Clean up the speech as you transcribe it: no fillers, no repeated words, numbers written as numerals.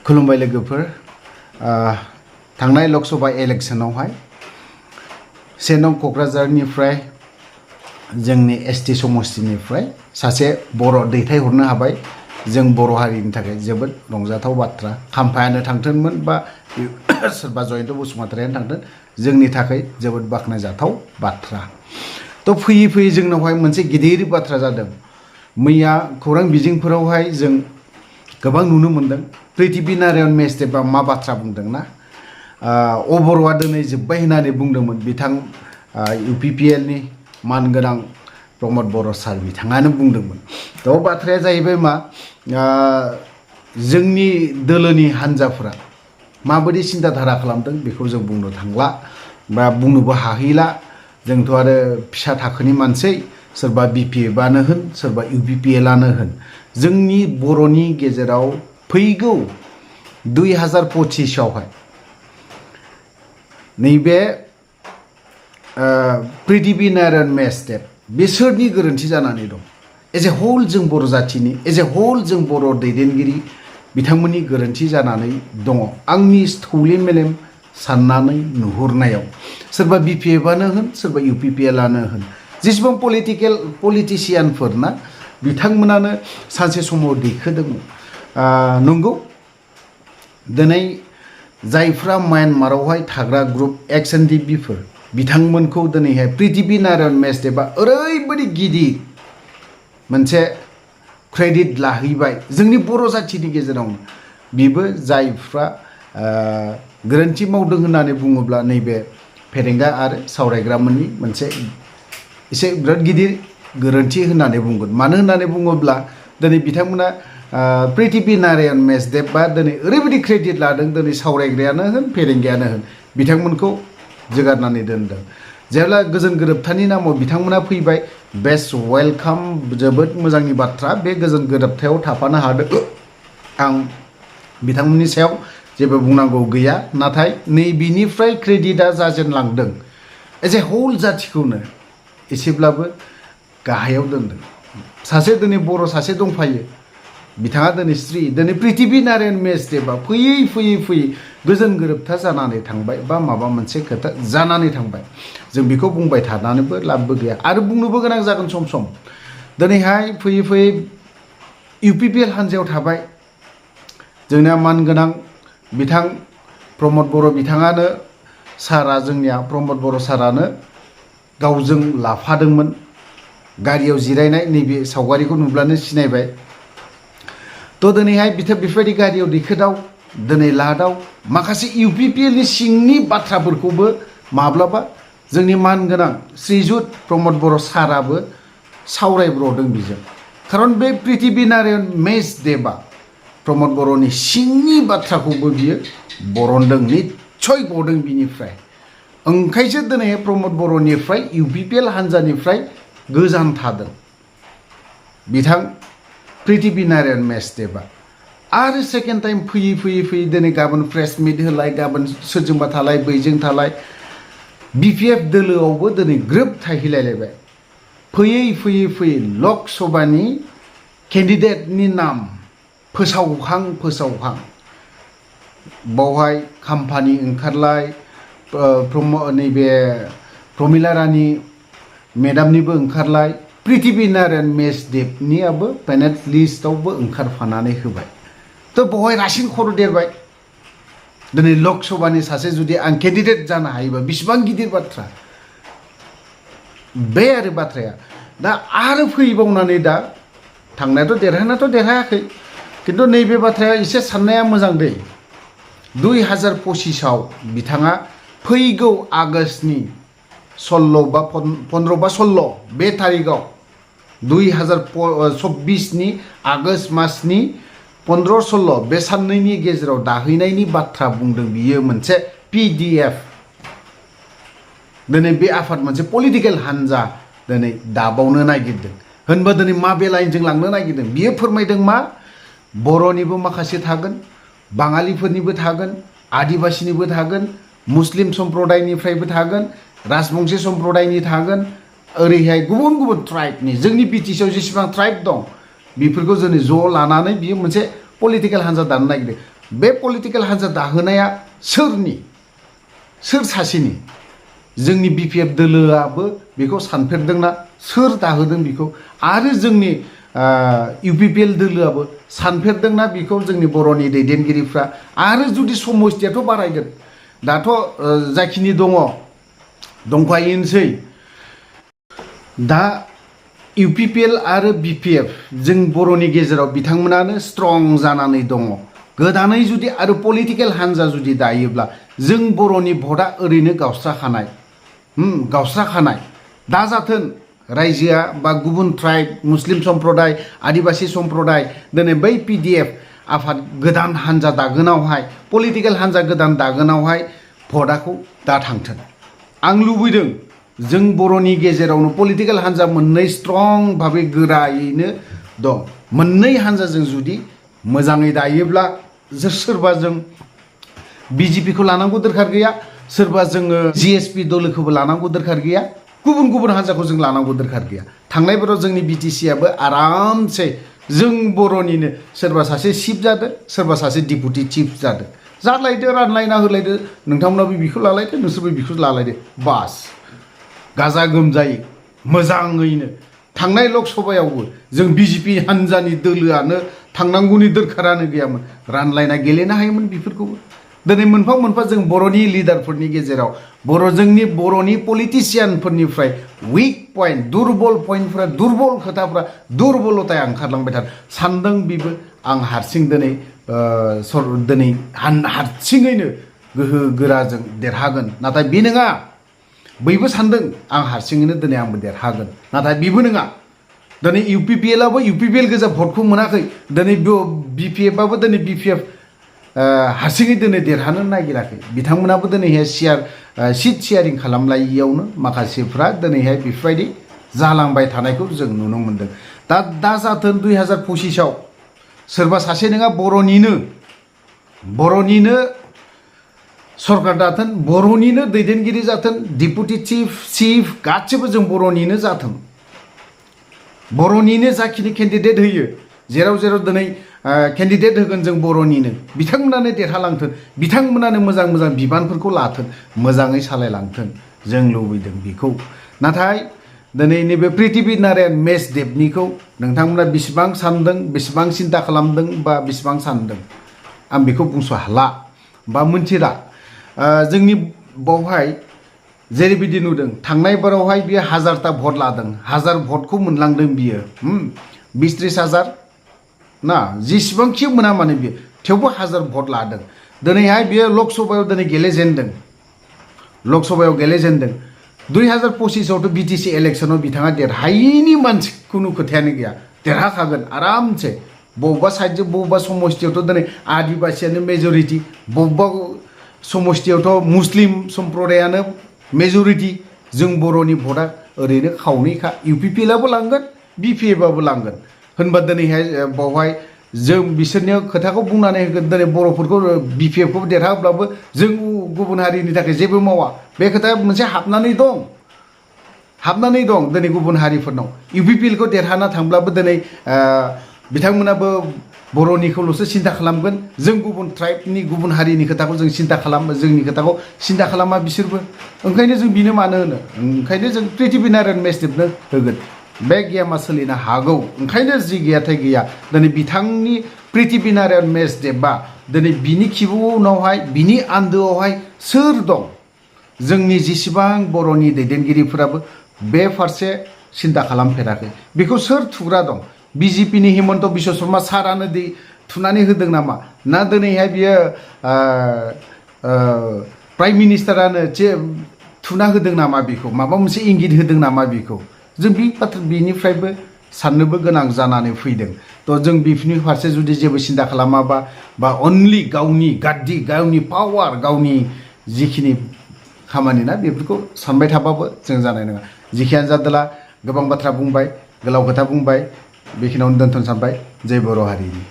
खुलुमबाय लोगोफोर थांनाय लोकसभा इलेक्शनावहाय 1 नं क'क्राझारनिफ्राय जोंनि एसटी समस्तिनिफ्राय सासे बर' दैथायहरनो हाबाय जों बर' हारिनि थाखाय जोबोद रंजाथाव बाथ्रा खाम्फायानो थांथोंमोन बा सोरबा जयन्त बसुमतारियानो थांथों जोंनि थाखाय जोबोद बाख्नायजाथाव बाथ्रा तो फैयै फैयै जोंनावहाय मोनसे गिदिर बाथ्रा जादों मैया खौरां बिजोंफोरावहाय जों गोबां नुनो मोनदों पृथिबी नारायण मेसदेबा मा बाथ्रा बुंदोंना बर'आ दिनै जोब्बाय होननानै बुंदोंमोन बिथां UPPL नि मानगोनां प्रमद बर' सार बिथाङानो बुंदोंमोन थ' बाथ्राया जाहैबाय मा जोंनि दोलोनि हान्जाफोरा माबायदि सिन्ताधारा खालामदों बेखौ जों बुंनो थांला बा बुंनोबो हाहैला जोंथ' आरो फिसा थाखोनि मानसि सोरबा BPF-आनो होन सोरबा UPPL-आनो होन जोंनि बर'नि गेजेराव फैगौ 2025आवहाय नैबे पृथिबी नारायण मेसदेब बिसोरनि गोरोन्थि जानानै दं एज ए होल जों बर' जाथिनि एज ए होल जों बर' दैदेनगिरि बिथांमोननि गोरोन्थि जानानै दङ आंनि थौले मेलेम साननानै नुहुरनायाव सोरबा BPF-आनो होन सोरबा UPPL-आनो होन जेसेबां पलिटिशियानफोर ना बिथांमोनानो सानसे समाव दैखोदोंमोन नंगौ दिनै जायफ्रा म्यानमारावहाय थाग्रा ग्रुप XNDP-फोर बिथांमोनखौ दिनैहाय पृथिबी नारायण मेसदेबा ओरैबायदि गिदिर मोनसे क्रेडिट लाहैबाय जोंनि बर' जाथिनि गेजेरावनो बिबो जायफ्रा गोरोन्थि मावदों होननानै बुङोब्ला नैबे फेरेंगा आरो सावरायग्रामोननि मोनसे एसे बिराद गिदिर गोरोन्थि होननानै बुंगोन मानो होननानै बुङोब्ला दिनै बिथांमोना पृथिबी नारायण मेसदेबा दिनै ओरैबायदि क्रेडिट लादों दिनै सावरायग्रायानो होन फेरेंगायानो होन बिथांमोनखौ जोगारनानै दोनदों जेब्ला गोजोन गोरोबथानि नामाव बिथांमोना फैबाय बेस्ट वेलकाम जोबोद मोजांनि बाथ्रा बे गोजोन गोरोबथायाव थाफानो हादों आं बिथांमोननि सायाव जेबो बुंनांगौ गैया नाथाय नैबेनिफ्राय क्रेडिटआ जाजेनलांदों एज ए होल जाथिखौनो एसेब्लाबो गाहायाव दोनदों सासे दिनै बर' सासे दंफायो बिथाङा दिनै स्त्री दिनै पृथिबी नारायण मेसदेबा फैयै फैयै फैयै गोजोन गोरोबथा जानानै थांबाय बा माबा मोनसे खोथा जानानै थांबाय जों बेखौ बुंबाय थानानैबो लाबबो गैया आरो बुंनोबो गोनां जागोन सम सम दिनैहाय फैयै फैयै UPPL हान्जायाव थाबाय जोंना मानगोनां बिथां प्रमद बर' बिथाङानो सारा जोंनिया प्रमद बर' सारानो गावजों लाफादोंमोन गारियाव जिरायनाय नैबे सावगारिखौ नुब्लानो सिनायबाय तो दिनैहाय बेफोरबायदि गारियाव दैखोदाव दिनै लादाव माखासे UPPL-नि सिंनि बाथ्राफोरखौबो माब्लाबा जोंनि मानगोनां श्रीजुत प्रमद बर' साराबो सावरायब्र'दों बिजों खारन बे पृथिबी नारायण मेसदेबा प्रमद बर'नि सिंनि बाथ्राखौबो बियो बरनदों निस्सय गदों बिनिफ्राय ओंखायसो दिनै प्रमद बर'निफ्राय UPPL हान्जानिफ्राय गोजान थादों बिथां पृथिबी नारायण मेसदेबा आरो सेकेन्ड टाइम फैयै फैयै फैयै दिनै गाबोन प्रेस मिट होलाय गाबोन सोरजोंबा थालाय बैजों थालाय BPF दोलोआवबो दिनै ग्रोब थाहैलायलायबाय फैयै फैयै फैयै लकसभानि केन्डिडेटनि नाम फोसावहां बावहाय खाम्फानि ओंखारलाय नैबे प्रमिला रानी मेडामनिबो ओंखारलाय पृथिबी नारायण मेसदेबनियाबो पेनेल लिस्टआवबो ओंखारफानानै होबाय थ' बावहाय रासिन खर' देरबाय दिनै लकसभानि सासे जुदि आं केन्डिडेट जानो हायोबा बिसिबां गिदिर बाथ्रा बे आरो बाथ्राया दा आरो फैबावनानै दा थांनायाथ' देरहायाखै खिन्थु नैबे बाथ्राया एसे साननाया मोजां दै 2025आव बिथाङा फैगौ आगष्टनि 16 बा 15 बा 16 बे थारिखआव 2024नि आगष्ट मासनि 15-16 बे साननैनि गेजेराव दाहैनायनि बाथ्रा बुंदों बियो मोनसे PDF दिनै बे आफाद मोनसे पलिटिकेल हान्जा दिनै दाबावनो नागिरदों होनबा दिनै मा बे लाइनजों लांनो नागिरदों बियो फोरमायदों मा बर'निबो माखासे थागोन बाङालिफोरनिबो थागोन आदिबासिनिबो थागोन मुस्लिम सम्प्रदायनिफ्रायबो थागोन राजबंशी सम्प्रदायनि थागोन ओरैहाय गुबुन गुबुन ट्राइबनि जोंनि BTC आव जेसेबां ट्राइब दं बेफोरखौ जों ज' लानानै बियो मोनसे पलिटिकेल हान्जा दानो नागिरदों बे पलिटिकेल हान्जा दाहोनाया सोर सासेनि जोंनि बिपिएफ दोलोआबो बेखौ सानफेरदोंना सोर दाहोदों बेखौ आरो जोंनि इउपिपिएल दोलोआबो सानफेरदोंना बेखौ जोंनि बर'नि दैदेनगिरिफ्रा आरो जुदि समस्थियाथ' बारायगोन दाथ' जाखिनि दंखायोनोसै दा इउपिपिएल आरो बिपिएफ जों बर'नि गेजेराव बिथांमोनानो स्ट्रं जानानै दङ गोदानै जुदि आरो पलिटिकेल हान्जा जुदि दायोब्ला जों बर'नि भटआ ओरैनो गावस्राखानाय दा जाथों रायजोआ बा गुबुन ट्राइब मुस्लिम सम्प्रदाय आदिबासि सम्प्रदाय दिनै बै पिडिएफ आफाद गोदान हान्जा दागोनावहाय पलिटिकेल हान्जा गोदान दागोनावहाय भटआखौ दा थांथों आं लुबैदों जों बर'नि गेजेरावनो पलिटिकेल हान्जा मोननै स्ट्रं भाबै गोरायैनो दं मोननै हान्जाजों जुदि मोजाङै दायोब्ला सोरबा जों बिजेपिखौ लानांगौ दरखार गैया सोरबा जोङो जिएसपि दलोखौबो लानांगौ दरखार गैया गुबुन हान्जाखौ जों लानांगौ दरखार गैया थांनाय बाराव जोंनि बिटिसिआबो आरामसे जों बर'निनो सोरबा सासे चिफ जादों सोरबा सासे डिपुटि चिफ जादों जालायदो रानलायना होलायदो नोंथांमोनाबो बिखौ लालायदो नोंसोरबो बिखौ लालायदो बास गाजा गोमजायै मोजाङैनो थांनाय लकसभायावबो जों बिजेपि हान्जानि दोलोआनो थांनांगौनि दरखारानो गैयामोन रानलायना गेलेनो हायोमोन बेफोरखौबो दिनै मोनफा जों बर'नि लिडारफोरनि गेजेराव जोंनि बर'नि पलिटिसियानफोरनिफ्राय उइक पइन्ट दुर्बल पइन्टफोरा दुर्बल खोथाफ्रा दुर्बलताया ओंखारलांबाय थादों सानदों बेबो आं हारसिं दिनै हारसिङैनो गोहो गोराजों देरहागोन नाथाय बे नङा बैबो सानदों आं हारसिङैनो दिनै आंबो देरहागोन नाथाय बेबो नङा दिनै इउपिपिएलआबो इउपिपिएल गोजा भटखौ मोनाखै दिनै बिपिएफआबो दिनै बिपिएफ हारसिङै दिनै देरहानो नागिराखै बिथांमोनाबो दिनैहाय सिट शेयारिं खालामलायियावनो माखासेफ्रा दिनैहाय बेफोरबायदि जालांबाय थानायखौ जों नुनो मोन्दों दा जाथों 2025आव सोरबा सासे नङा बर'निनो सरकार जाथों बर'निनो दैदेनगिरि जाथों डिपुटि चिफ गासिबो जों बर'निनो जाथों बर'निनो जाखिनि केन्डिडेट होयो जेराव दिनै केन्डिडेट होगोन जों बर'निनो बिथांमोनानो देरहालांथों बिथांमोनानो मोजां बिबानफोरखौ लाथों मोजाङै सालायलांथों जों लुबैदों बेखौ नाथाय दिनै नैबे प्रिथिबि नारायण मेसदेबनिखौ नोंथांमोना बेसेबां सानदों बेसेबां सिन्था खालामदों बा बेसेबां सानदों आं बेखौ बुंस' हाला बा मोनथिला जोंनि बावहाय जेरैबायदि नुदों थांनाय बारावहाय बियो 1000ता भट लादों 1000 भटखौ मोनलांदों बियो 20-30 हाजार ना जेसेबांखि मोना माने बियो थेवबो 1000 भट लादों दिनैहाय बियो लकसभायाव दिनै गेलेजेनदों 2025आवथ' बिटिसि इलेक्सनाव बिथाङा देरहायैनि मानसि खुनु खोथायानो गैया देरहाखागोन आरामसे बबेबा साइडजों बबेबा समस्थियावथ' दिनै आदिबासियानो मेजरिटि बबेबा समस्थियावथ' मुस्लिम सम्प्रदायानो मेजरिटि जों बर'नि भटआ ओरैनो खावनैखा इउपिपिएलआबो लांगोन बिपिएफआबो लांगोन होनबा दिनैहाय बावहाय जों बिसोरनियाव खोथाखौ बुंनानै होगोन दिनै बर'फोरखौ बिपिएफखौ देरहाब्लाबो जों गुबुन हारिनि थाखाय जेबो मावा बे खोथाया मोनसे हाबनानै दं दिनै गुबुन हारिफोरनाव इउपिपिएलखौ देरहाना थांब्लाबो दिनै बिथांमोनाबो बर'निखौल'सो सिन्था खालामगोन जों गुबुन ट्राइबनि गुबुन हारिनि खोथाखौ जों सिन्था खालामो जोंनि खोथाखौ सिन्था खालामा बिसोरबो ओंखायनो जों बिनो मानो होनो ओंखायनो जों प्रिथिबि नारायण मेसदेबनो होगोन बे गेमा सोलिनो हागौ ओंखायनो जि गैयाथाय गैया दिनै बिथांनि प्रिथिबि नारायण मेसदेबा दिनै बिनि खिबुनावहाय बिनि आन्दोआवहाय सोर दं जोंनि जेसेबां बर'नि दैदेनगिरिफोराबो बे फारसे सिन्था खालामफेराखै बेखौ सोर थुग्रा दं बिजेपिनि हिमन्त बिश्व शर्मा सारानो थुनानै होदों नामा ना दिनैहाय बियो प्राइम मिनिस्टारानो थुना होदों नामा बेखौ माबा मोनसे इंगित होदों नामा बेखौ जों बिनिफ्रायबो साननोबो गोनां जानानै फैदों थ' जों बेफोरनि फारसे जुदि जेबो सिन्था खालामाबा बा अनलि गावनि गाद्दि गावनि पावार गावनि जिखिनि खामानि ना बेफोरखौ सानबाय थाबाबो जों जानाय नङा जिखियानो जादोला गोबां बाथ्रा बुंबाय गोलाव खोथा बुंबाय बेखिनियावनो दोनथ'नो सानबाय जय बर' हारिनि